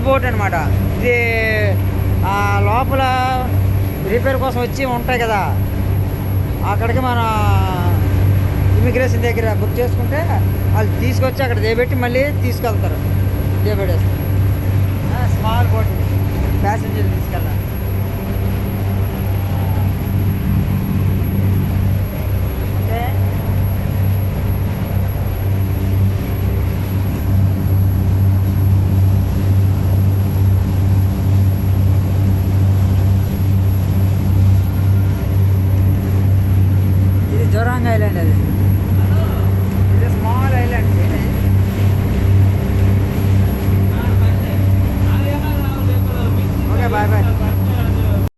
Boat అనమాట. ఇది లోపల రిపేర్ కోసం వచ్చి ఉంటాయి కదా, అక్కడికి మన ఇమిగ్రేషన్ దగ్గర బుక్ చేసుకుంటే వాళ్ళు తీసుకొచ్చి అక్కడ దేబెట్టి మళ్ళీ తీసుకెళ్తారు. దేబెట్టేస్తారు. స్మాల్ బోట్ ప్యాసింజర్ తీసుకెళ్ళాలి. ఓకే, ఇది జోరాంగ్ ఐలాండ్. అది ఇది small island. Okay, bye bye.